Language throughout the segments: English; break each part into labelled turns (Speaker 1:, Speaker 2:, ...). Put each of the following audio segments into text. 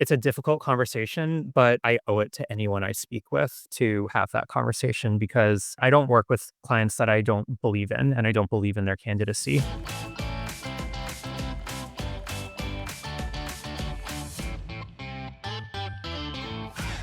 Speaker 1: it's a difficult conversation, but I owe it to anyone I speak with to have that conversation because I don't work with clients that I don't believe in and I don't believe in their candidacy.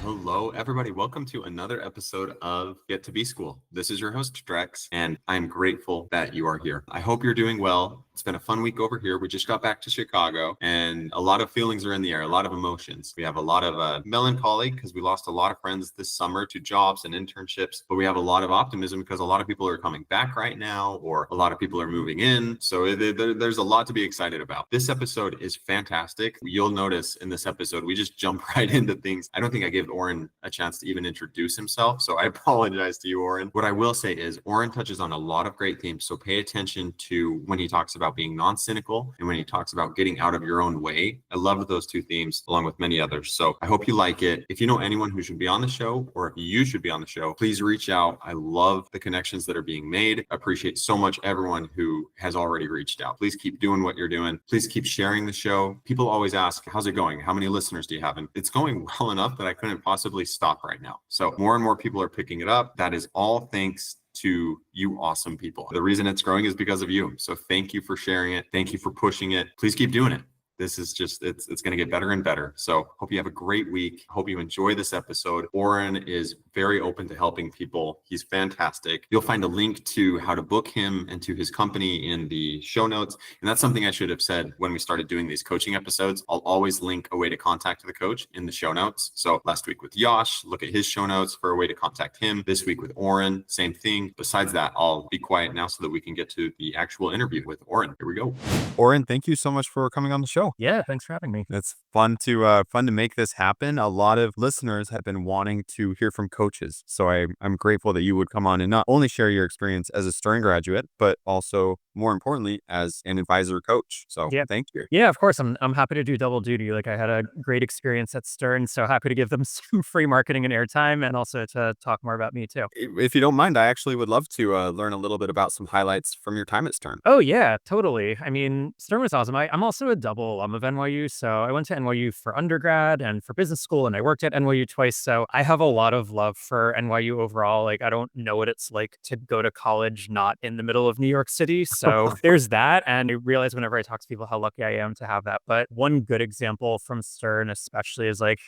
Speaker 2: Hello, everybody. Welcome to another episode of Get to Be School. This is your host, Drex, and I'm grateful that you are here. I hope you're doing well. It's been a fun week over here. We just got back to Chicago, and a lot of feelings are in the air, a lot of emotions. We have a lot of melancholy because we lost a lot of friends this summer to jobs and internships, but we have a lot of optimism because a lot of people are coming back right now, or a lot of people are moving in. So there's a lot to be excited about. This episode is fantastic. You'll notice in this episode, we just jump right into things. I don't think I gave Oren a chance to even introduce himself, so I apologize to you, Oren. What I will say is Oren touches on a lot of great themes, so pay attention to when he talks about being non-cynical and when he talks about getting out of your own way. I love those two themes along with many others, so I hope you like it. If you know anyone who should be on the show, or if you should be on the show, please reach out. I love the connections that are being made. I appreciate so much everyone who has already reached out. Please keep doing what you're doing. Please keep sharing the show. People always ask, how's it going? How many listeners do you have? And it's going well enough that I couldn't possibly stop right now. So more and more people are picking it up. That is all thanks to you awesome people. The reason it's growing is because of you. So thank you for sharing it. Thank you for pushing it. Please keep doing it. This is just, it's going to get better and better. So hope you have a great week. Hope you enjoy this episode. Oren is very open to helping people. He's fantastic. You'll find a link to how to book him and to his company in the show notes. And that's something I should have said when we started doing these coaching episodes. I'll always link a way to contact the coach in the show notes. So last week with Yash, look at his show notes for a way to contact him. This week with Oren, same thing. Besides that, I'll be quiet now so that we can get to the actual interview with Oren. Here we go.
Speaker 3: Oren, thank you so much for coming on the show.
Speaker 1: Yeah, thanks for having me.
Speaker 3: It's fun to make this happen. A lot of listeners have been wanting to hear from coaches, so I'm grateful that you would come on and not only share your experience as a Stern graduate, but also more importantly as an advisor coach. So
Speaker 1: Yeah.
Speaker 3: thank you.
Speaker 1: Yeah, of course. I'm happy to do double duty. Like I had a great experience at Stern, so happy to give them some free marketing and airtime and also to talk more about me too.
Speaker 3: If you don't mind, I actually would love to learn a little bit about some highlights from your time at Stern.
Speaker 1: Oh yeah, totally. I mean, Stern was awesome. I'm also a double alum of NYU, so I went to NYU for undergrad and for business school, and I worked at NYU twice. So I have a lot of love for NYU overall. Like I don't know what it's like to go to college not in the middle of New York City. So there's that. And I realize whenever I talk to people how lucky I am to have that. But one good example from Stern, especially, is like,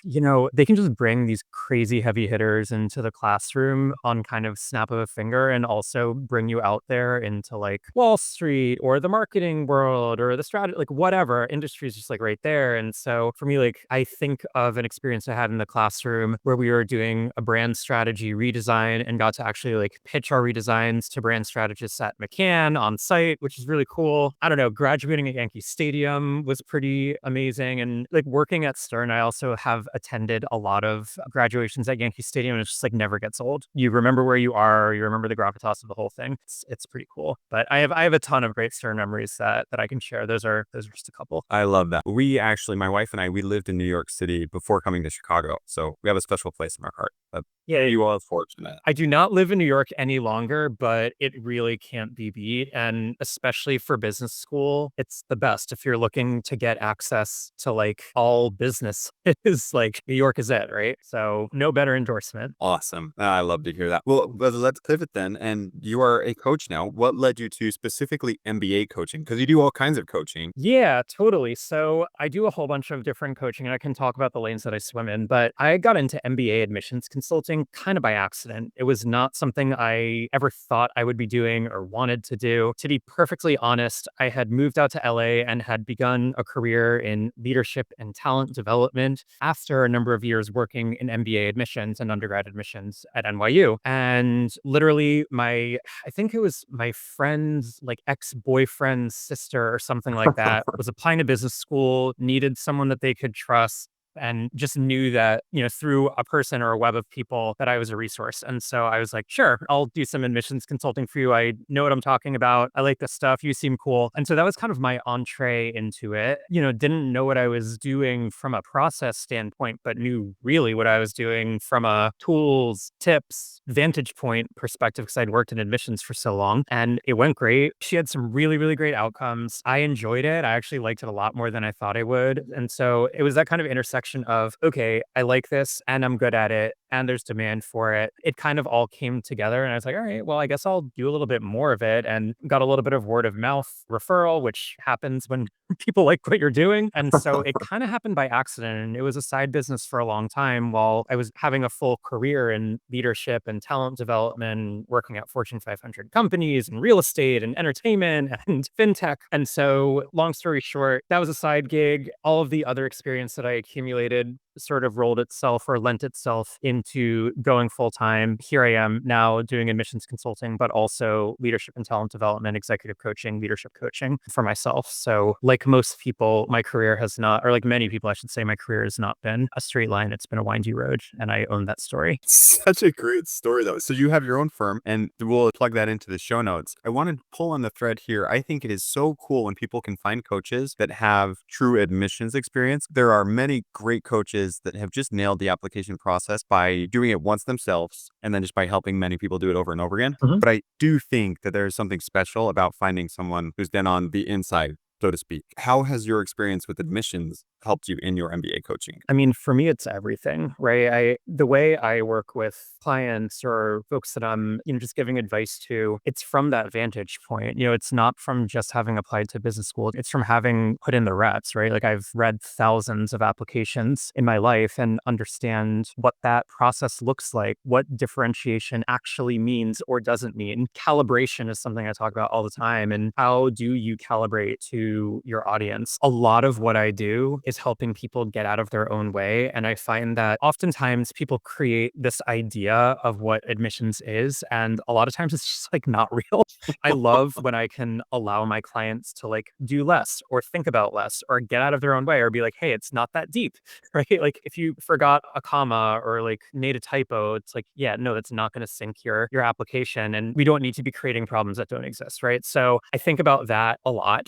Speaker 1: they can just bring these crazy heavy hitters into the classroom on kind of snap of a finger and also bring you out there into like Wall Street or the marketing world or the strategy, like whatever industry is just like right there. And so for me, like I think of an experience I had in the classroom where we were doing a brand strategy redesign and got to actually like pitch our redesigns to brand strategists at McCann on site, which is really cool. I don't know, graduating at Yankee Stadium was pretty amazing. And like working at Stern, I also have attended a lot of graduations at Yankee Stadium, and it's just like never gets old. You remember where you are, you remember the gravitas of the whole thing. It's pretty cool. But I have a ton of great Stern memories that I can share. Those are just a couple.
Speaker 3: I love that. We actually, my wife and I, we lived in New York City before coming to Chicago, so we have a special place in our heart. But
Speaker 1: Yeah,
Speaker 3: you all are fortunate.
Speaker 1: I do not live in New York any longer, but it really can't be beat. And especially for business school, it's the best if you're looking to get access to like all business. Is like New York is it, right? So no better endorsement.
Speaker 3: Awesome. I love to hear that. Well, let's pivot then. And you are a coach now. What led you to specifically MBA coaching? Because you do all kinds of coaching.
Speaker 1: Yeah, totally. So I do a whole bunch of different coaching and I can talk about the lanes that I swim in, but I got into MBA admissions consulting kind of by accident. It was not something I ever thought I would be doing or wanted to do. To be perfectly honest, I had moved out to LA and had begun a career in leadership and talent development after a number of years working in MBA admissions and undergrad admissions at NYU. And literally I think it was my friend's like ex-boyfriend's sister or something like that was applying to business school, needed someone that they could trust, and just knew that, through a person or a web of people that I was a resource. And so I was like, sure, I'll do some admissions consulting for you. I know what I'm talking about. I like this stuff. You seem cool. And so that was kind of my entree into it. Didn't know what I was doing from a process standpoint, but knew really what I was doing from a tools, tips, vantage point perspective because I'd worked in admissions for so long. And it went great. She had some really, really great outcomes. I enjoyed it. I actually liked it a lot more than I thought I would. And so it was that kind of intersection intersection of, okay, I like this and I'm good at it and there's demand for it. It kind of all came together and I was like, all right, well, I guess I'll do a little bit more of it, and got a little bit of word of mouth referral, which happens when people like what you're doing. And so it kind of happened by accident. And it was a side business for a long time while I was having a full career in leadership and talent development, working at Fortune 500 companies and real estate and entertainment and fintech. And so, long story short, that was a side gig. All of the other experience that I accumulated sort of rolled itself or lent itself into going full time. Here I am now doing admissions consulting, but also leadership and talent development, executive coaching, leadership coaching for myself. So, like most people, my career has not, or like many people, I should say, my career has not been a straight line. It's been a windy road, and I own that story.
Speaker 3: Such a great story, though. So you have your own firm, and we'll plug that into the show notes. I want to pull on the thread here. I think it is so cool when people can find coaches that have true admissions experience. There are many great coaches that have just nailed the application process by doing it once themselves and then just by helping many people do it over and over again.
Speaker 1: Mhm.
Speaker 3: But I do think that there's something special about finding someone who's been on the inside, so to speak. How has your experience with admissions helped you in your MBA coaching?
Speaker 1: I mean, for me, it's everything, right? The way I work with clients or folks that I'm, just giving advice to, it's from that vantage point. It's not from just having applied to business school. It's from having put in the reps, right? Like I've read thousands of applications in my life and understand what that process looks like, what differentiation actually means or doesn't mean. Calibration is something I talk about all the time. And how do you calibrate to your audience? A lot of what I do is helping people get out of their own way. And I find that oftentimes people create this idea of what admissions is. And a lot of times it's just like not real. I love when I can allow my clients to like do less or think about less or get out of their own way or be like, hey, it's not that deep, right? Like if you forgot a comma or like made a typo, it's like, yeah, no, that's not going to sync your application. And we don't need to be creating problems that don't exist, right? So I think about that a lot.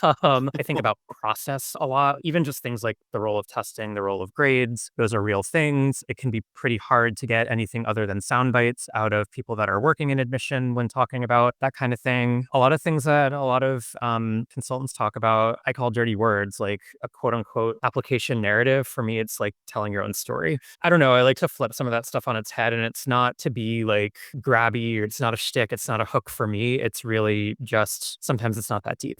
Speaker 1: I think about process a lot, even just things like the role of testing, the role of grades. Those are real things. It can be pretty hard to get anything other than sound bites out of people that are working in admission when talking about that kind of thing. A lot of things that a lot of consultants talk about, I call dirty words, like a quote unquote application narrative. For me, it's like telling your own story. I don't know. I like to flip some of that stuff on its head, and it's not to be like grabby, or it's not a shtick. It's not a hook for me. It's really just sometimes it's not that deep.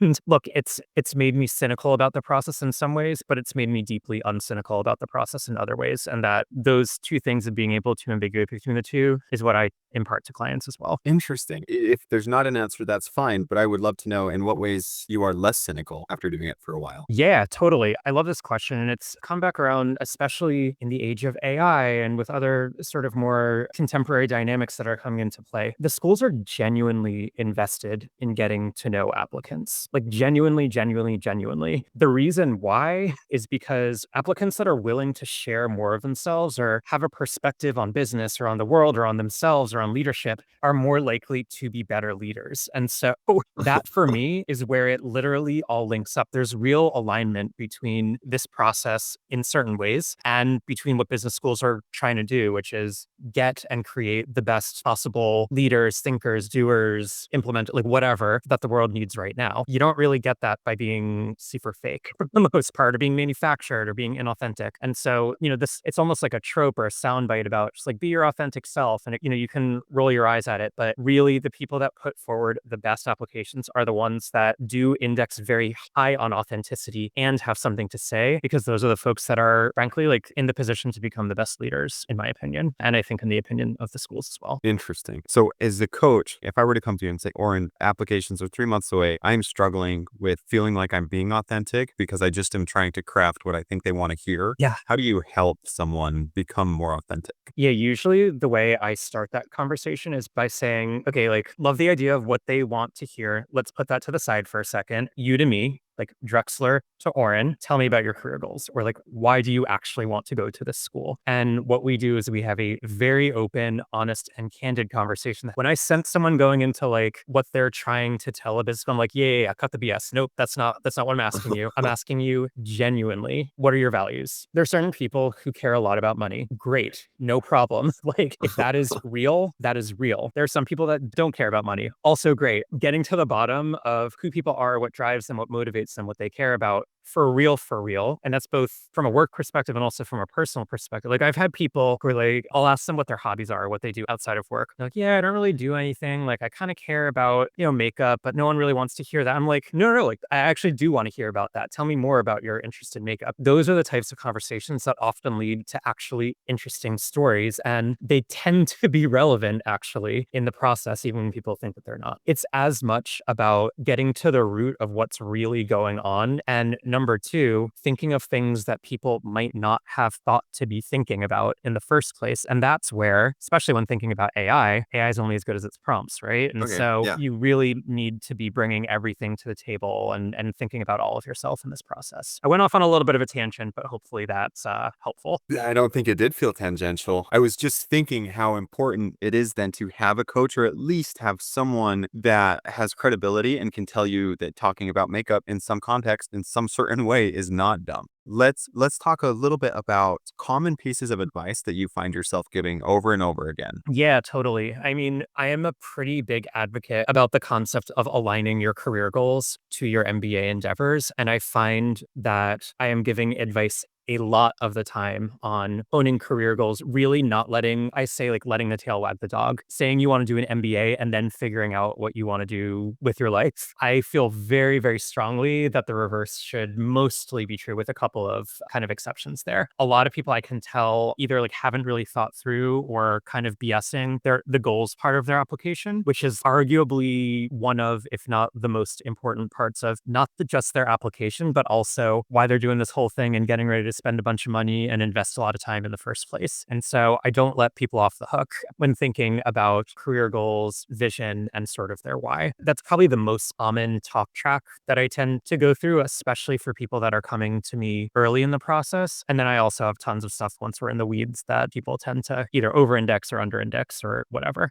Speaker 1: And look, it's made me cynical about the process in some ways, but it's made me deeply uncynical about the process in other ways. And that those two things of being able to ambiguate between the two is what I impart to clients as well.
Speaker 3: Interesting. If there's not an answer, that's fine. But I would love to know in what ways you are less cynical after doing it for a while.
Speaker 1: Yeah, totally. I love this question. And it's come back around, especially in the age of AI and with other sort of more contemporary dynamics that are coming into play. The schools are genuinely invested in getting to know applicants, like genuinely, genuinely, genuinely. The reason why is because applicants that are willing to share more of themselves or have a perspective on business or on the world or on themselves or on leadership are more likely to be better leaders. And so that for me is where it literally all links up. There's real alignment between this process in certain ways and between what business schools are trying to do, which is get and create the best possible leaders, thinkers, doers, implement like whatever that the world needs right now. You don't really get that by being super fake for the most part, or being manufactured or being inauthentic. And so, it's almost like a trope or a soundbite about just like be your authentic self. And, you can roll your eyes at it, but really the people that put forward the best applications are the ones that do index very high on authenticity and have something to say, because those are the folks that are frankly like in the position to become the best leaders, in my opinion. And I think in the opinion of the schools as well.
Speaker 3: Interesting. So as the coach, if I were to come to you and say, Oren, applications are 3 months away, I'm struggling with feeling like I'm being authentic because I just am trying to craft what I think they want to hear.
Speaker 1: Yeah.
Speaker 3: How do you help someone become more authentic?
Speaker 1: Yeah, usually the way I start that conversation is by saying, okay, like, love the idea of what they want to hear. Let's put that to the side for a second. You to me, like Drexler to Oren, tell me about your career goals, or like, why do you actually want to go to this school? And what we do is we have a very open, honest, and candid conversation. When I sense someone going into like what they're trying to tell a business, I'm like, yeah, cut the BS. Nope, that's not what I'm asking you. I'm asking you genuinely, what are your values? There are certain people who care a lot about money. Great, no problem. Like, if that is real, that is real. There are some people that don't care about money. Also great. Getting to the bottom of who people are, what drives them, what motivates them, what they care about for real, for real. And that's both from a work perspective and also from a personal perspective. Like I've had people who are like, I'll ask them what their hobbies are, what they do outside of work. They're like, yeah, I don't really do anything. Like I kind of care about, makeup, but no one really wants to hear that. I'm like, no, like I actually do want to hear about that. Tell me more about your interest in makeup. Those are the types of conversations that often lead to actually interesting stories. And they tend to be relevant actually in the process, even when people think that they're not. It's as much about getting to the root of what's really going on. And number two, thinking of things that people might not have thought to be thinking about in the first place. And that's where, especially when thinking about AI is only as good as its prompts, right? And
Speaker 3: Okay.
Speaker 1: so
Speaker 3: Yeah.
Speaker 1: you really need to be bringing everything to the table and thinking about all of yourself in this process. I went off on a little bit of a tangent, but hopefully that's helpful.
Speaker 3: I don't think it did feel tangential. I was just thinking how important it is then to have a coach or at least have someone that has credibility and can tell you that talking about makeup in some context in some certain way is not dumb. Let's talk a little bit about common pieces of advice that you find yourself giving over and over again.
Speaker 1: Yeah, totally. I mean, I am a pretty big advocate about the concept of aligning your career goals to your MBA endeavors. And I find that I am giving advice a lot of the time on owning career goals, really not letting, I say like letting the tail wag the dog, saying you want to do an MBA and then figuring out what you want to do with your life. I feel very, very strongly that the reverse should mostly be true with a couple of kind of exceptions there. A lot of people I can tell either like haven't really thought through or kind of BSing the goals part of their application, which is arguably one of, if not the most important parts of not just their application, but also why they're doing this whole thing and getting ready to spend a bunch of money and invest a lot of time in the first place. And so I don't let people off the hook when thinking about career goals, vision, and sort of their why. That's probably the most common talk track that I tend to go through, especially for people that are coming to me early in the process. And then I also have tons of stuff once we're in the weeds that people tend to either over index or under index or whatever.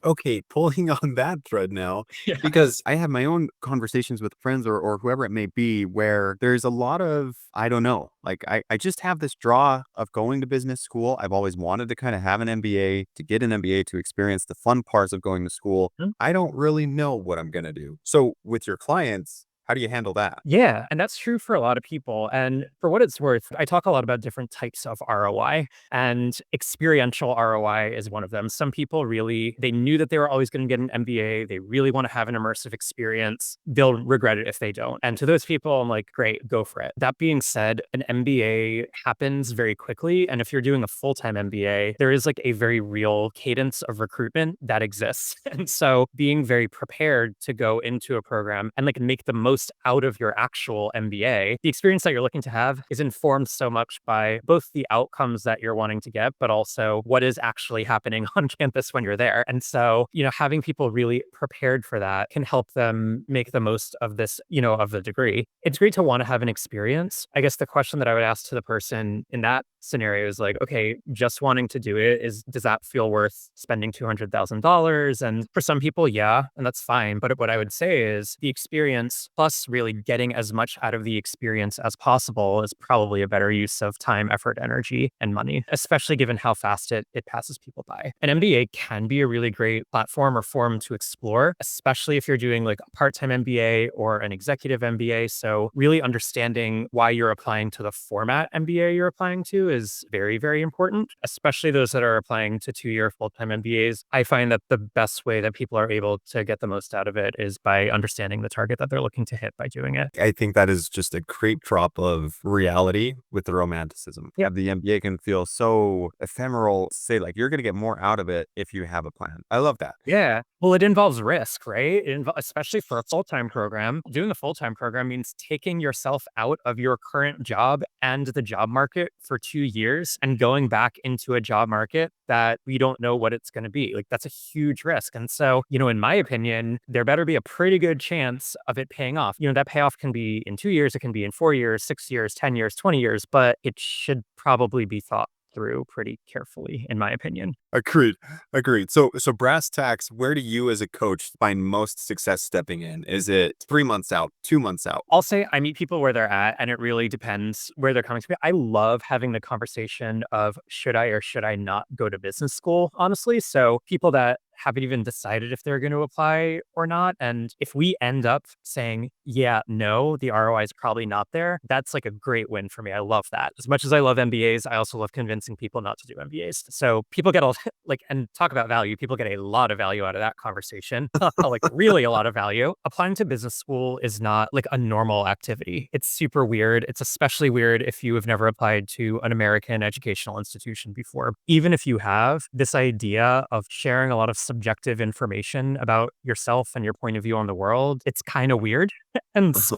Speaker 3: Okay, pulling on that thread now,
Speaker 1: Yeah.
Speaker 3: because I have my own conversations with friends or whoever it may be, where there's a lot of, I don't know, like I just have this draw of going to business school. I've always wanted to kind of have an MBA, to get an MBA, to experience the fun parts of going to school. I don't really know what I'm going to do. So with your clients, how do you handle that?
Speaker 1: Yeah, and that's true for a lot of people. And for what it's worth, I talk a lot about different types of ROI, and experiential ROI is one of them. Some people really, they knew that they were always going to get an MBA. They really want to have an immersive experience. They'll regret it if they don't. And to those people, I'm like, great, go for it. That being said, an MBA happens very quickly. And if you're doing a full-time MBA, there is like a very real cadence of recruitment that exists. And so being very prepared to go into a program and like make the most out of your actual MBA, the experience that you're looking to have is informed so much by both the outcomes that you're wanting to get, but also what is actually happening on campus when you're there. And so, having people really prepared for that can help them make the most of this, of the degree. It's great to want to have an experience. I guess the question that I would ask to the person in that scenario is like, okay, just wanting to do it does that feel worth spending $200,000? And for some people, yeah, and that's fine. But what I would say is the experience plus really getting as much out of the experience as possible is probably a better use of time, effort, energy, and money, especially given how fast it passes people by. An MBA can be a really great platform or forum to explore, especially if you're doing like a part-time MBA or an executive MBA. So really understanding why you're applying to the format MBA you're applying to is very, very important, especially those that are applying to 2-year full-time MBAs. I find that the best way that people are able to get the most out of it is by understanding the target that they're looking to hit by doing it.
Speaker 3: I think that is just a great drop of reality with the romanticism.
Speaker 1: Yeah.
Speaker 3: The MBA can feel so ephemeral. Say like you're going to get more out of it if you have a plan. I love that.
Speaker 1: Yeah. Well, it involves risk, right? Especially for a full-time program. Doing a full-time program means taking yourself out of your current job and the job market for 2 years and going back into a job market that we don't know what it's going to be. Like that's a huge risk. And so, in my opinion, there better be a pretty good chance of it paying off. That payoff can be in 2 years, it can be in 4 years, 6 years, 10 years, 20 years, but it should probably be thought through pretty carefully, in my opinion.
Speaker 3: Agreed. Agreed. So brass tacks, where do you as a coach find most success stepping in? Is it 3 months out, 2 months out?
Speaker 1: I'll say I meet people where they're at, and it really depends where they're coming to. I love having the conversation of should I or should I not go to business school, honestly. So people that haven't even decided if they're going to apply or not. And if we end up saying, yeah, no, the ROI is probably not there, that's like a great win for me. I love that. As much as I love MBAs, I also love convincing people not to do MBAs. So people get all like, and talk about value, people get a lot of value out of that conversation, like really a lot of value. Applying to business school is not like a normal activity. It's super weird. It's especially weird if you have never applied to an American educational institution before. Even if you have, this idea of sharing a lot of subjective information about yourself and your point of view on the world, it's kind of weird. And so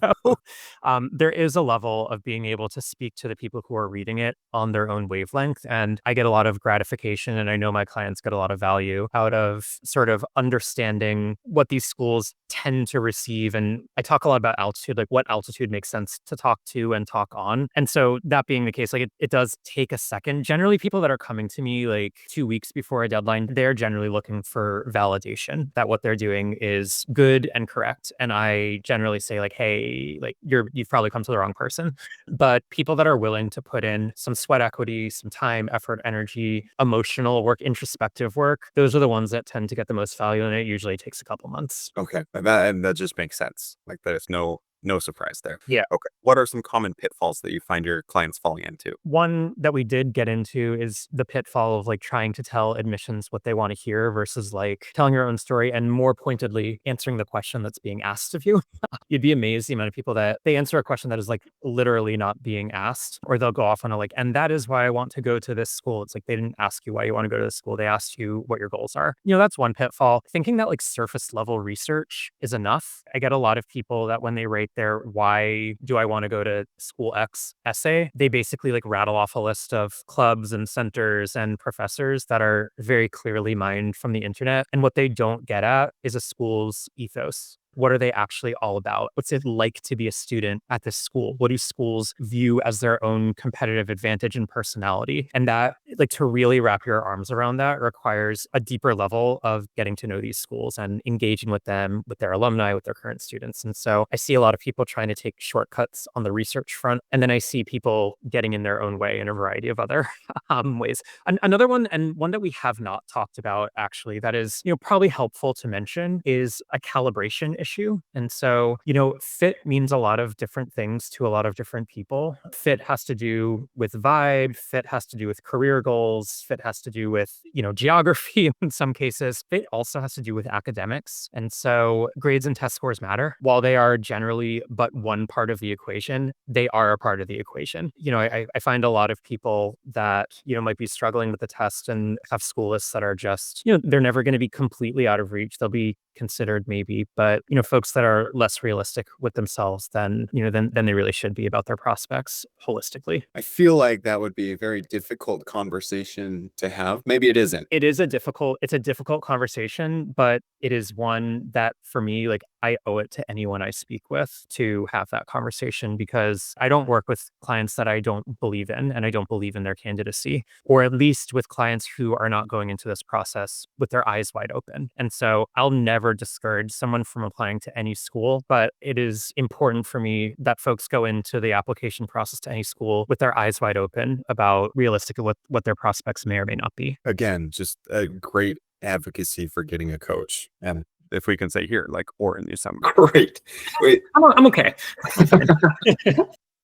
Speaker 1: there is a level of being able to speak to the people who are reading it on their own wavelength. And I get a lot of gratification, and I know my clients get a lot of value out of sort of understanding what these schools tend to receive. And I talk a lot about altitude, like what altitude makes sense to talk to and talk on. And so that being the case, like it does take a second. Generally, people that are coming to me like 2 weeks before a deadline, they're generally looking for validation that what they're doing is good and correct. And I generally say like, hey, like you've probably come to the wrong person. But people that are willing to put in some sweat equity, some time, effort, energy, emotional work, introspective work, those are the ones that tend to get the most value. And it usually takes a couple months.
Speaker 3: Okay. And that just makes sense. Like there's no surprise there.
Speaker 1: Yeah.
Speaker 3: Okay. What are some common pitfalls that you find your clients falling into?
Speaker 1: One that we did get into is the pitfall of like trying to tell admissions what they want to hear versus like telling your own story and more pointedly answering the question that's being asked of you. You'd be amazed the amount of people that they answer a question that is like literally not being asked, or they'll go off on a like, and that is why I want to go to this school. It's like they didn't ask you why you want to go to this school. They asked you what your goals are. That's one pitfall. Thinking that like surface level research is enough. I get a lot of people that when they rate their why do I want to go to school X essay, they basically like rattle off a list of clubs and centers and professors that are very clearly mined from the internet. And what they don't get at is a school's ethos. What are they actually all about? What's it like to be a student at this school? What do schools view as their own competitive advantage and personality? And that, like, to really wrap your arms around that requires a deeper level of getting to know these schools and engaging with them, with their alumni, with their current students. And so I see a lot of people trying to take shortcuts on the research front. And then I see people getting in their own way in a variety of other ways. Another one, and one that we have not talked about actually, that is, probably helpful to mention is a calibration issue. And so, fit means a lot of different things to a lot of different people. Fit has to do with vibe, fit has to do with career goals, fit has to do with, geography in some cases. Fit also has to do with academics. And so grades and test scores matter. While they are generally but one part of the equation, they are a part of the equation. I find a lot of people that, might be struggling with the test and have school lists that are just, they're never going to be completely out of reach. They'll be considered maybe, but folks that are less realistic with themselves than they really should be about their prospects holistically.
Speaker 3: I feel like that would be a very difficult conversation to have. Maybe it isn't.
Speaker 1: It's a difficult conversation, but it is one that for me, like, I owe it to anyone I speak with to have that conversation, because I don't work with clients that I don't believe in, and I don't believe in their candidacy, or at least with clients who are not going into this process with their eyes wide open. And so I'll never discourage someone from applying to any school, but it is important for me that folks go into the application process to any school with their eyes wide open about realistically what their prospects may or may not be.
Speaker 3: Again, just a great advocacy for getting a coach. And if we can say here, like Oren, you sound
Speaker 2: Great. Wait,
Speaker 1: I'm okay.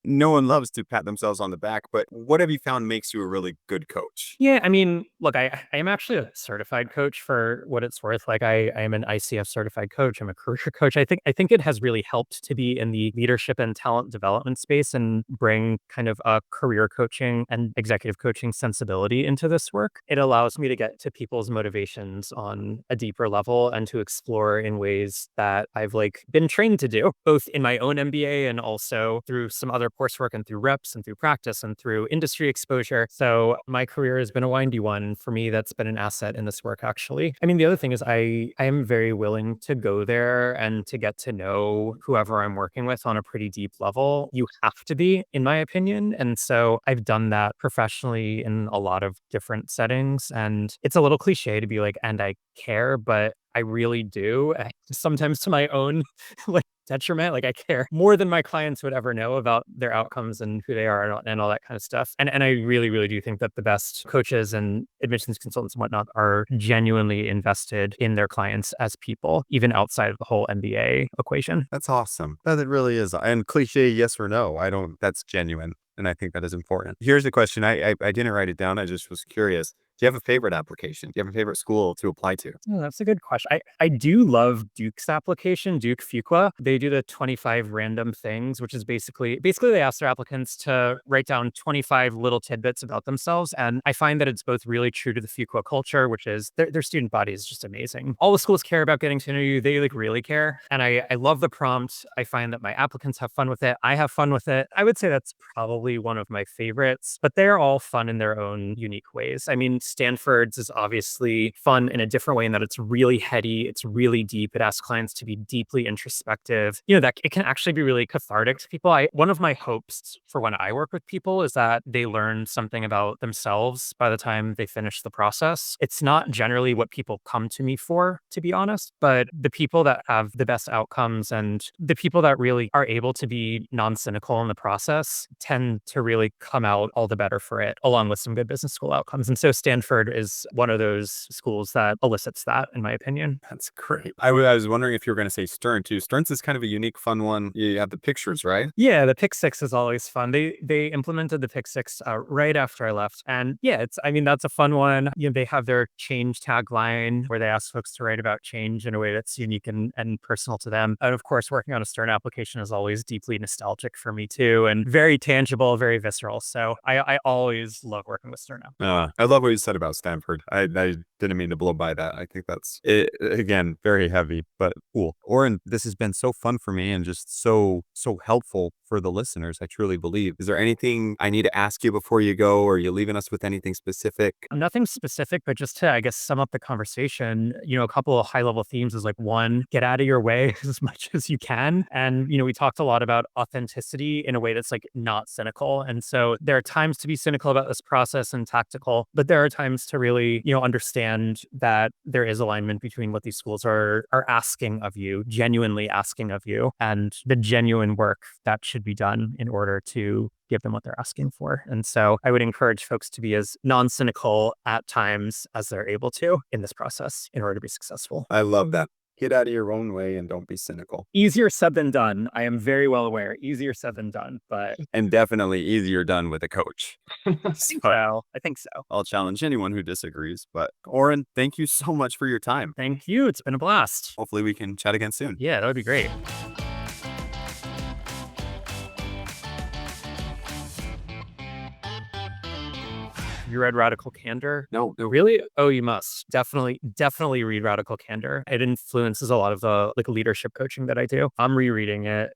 Speaker 3: no one loves to pat themselves on the back, but what have you found makes you a really good coach?
Speaker 1: Yeah, I mean, look, I am actually a certified coach for what it's worth. Like I am an ICF certified coach. I'm a career coach. I think it has really helped to be in the leadership and talent development space and bring kind of a career coaching and executive coaching sensibility into this work. It allows me to get to people's motivations on a deeper level and to explore in ways that I've like been trained to do, both in my own MBA and also through some other coursework and through reps and through practice and through industry exposure. So my career has been a windy one. For me, that's been an asset in this work, actually. I mean, the other thing is I am very willing to go there and to get to know whoever I'm working with on a pretty deep level. You have to be, in my opinion. And so I've done that professionally in a lot of different settings. And it's a little cliche to be like, and I care, but I really do. Sometimes to my own like detriment. Like I care more than my clients would ever know about their outcomes and who they are and all that kind of stuff. And I really, really do think that the best coaches and admissions consultants and whatnot are genuinely invested in their clients as people, even outside of the whole MBA equation.
Speaker 3: That's awesome. That it really is. And cliche, yes or no. That's genuine. And I think that is important. Here's a question. I didn't write it down. I just was curious. Do you have a favorite application? Do you have a favorite school to apply to?
Speaker 1: Oh, that's a good question. I do love Duke's application, Duke Fuqua. They do the 25 random things, which is basically they ask their applicants to write down 25 little tidbits about themselves. And I find that it's both really true to the Fuqua culture, which is their student body is just amazing. All the schools care about getting to know you. They like really care. And I love the prompt. I find that my applicants have fun with it. I have fun with it. I would say that's probably one of my favorites, but they're all fun in their own unique ways. I mean, Stanford's is obviously fun in a different way in that it's really heady, it's really deep. It asks clients to be deeply introspective. That it can actually be really cathartic to people. One of my hopes for when I work with people is that they learn something about themselves by the time they finish the process. It's not generally what people come to me for, to be honest, but the people that have the best outcomes and the people that really are able to be non-cynical in the process tend to really come out all the better for it, along with some good business school outcomes. And so Stanford is one of those schools that elicits that, in my opinion.
Speaker 3: That's great. I was wondering if you were going to say Stern too. Stern's is kind of a unique, fun one. You have the pictures, right?
Speaker 1: Yeah, the Pick Six is always fun. They implemented the Pick Six right after I left, and yeah, that's a fun one. They have their change tagline where they ask folks to write about change in a way that's unique and personal to them. And of course, working on a Stern application is always deeply nostalgic for me too, and very tangible, very visceral. So I always love working with Stern now.
Speaker 3: I love what you said about Stanford. I didn't mean to blow by that. I think that's it, again, very heavy, but cool. Oren, this has been so fun for me and just so helpful for the listeners. I truly believe. Is there anything I need to ask you before you go? Or are you leaving us with anything specific?
Speaker 1: Nothing specific, but just to, I guess, sum up the conversation, a couple of high level themes is like, one, get out of your way as much as you can. And, we talked a lot about authenticity in a way that's like not cynical. And so there are times to be cynical about this process and tactical, but there are times to really, understand that there is alignment between what these schools are asking of you, genuinely asking of you, and the genuine work that should be done in order to give them what they're asking for. And so I would encourage folks to be as non-cynical at times as they're able to in this process in order to be successful.
Speaker 3: I love that. Get out of your own way and don't be cynical.
Speaker 1: Easier said than done. I am very well aware. Easier said than done, but
Speaker 3: And definitely easier done with a coach.
Speaker 1: I think so.
Speaker 3: I'll challenge anyone who disagrees. But Oren, thank you so much for your time.
Speaker 1: Thank you. It's been a blast.
Speaker 3: Hopefully we can chat again soon.
Speaker 1: Yeah, that would be great. You read Radical Candor?
Speaker 3: No.
Speaker 1: Really? Oh, you must. Definitely read Radical Candor. It influences a lot of the leadership coaching that I do. I'm rereading it.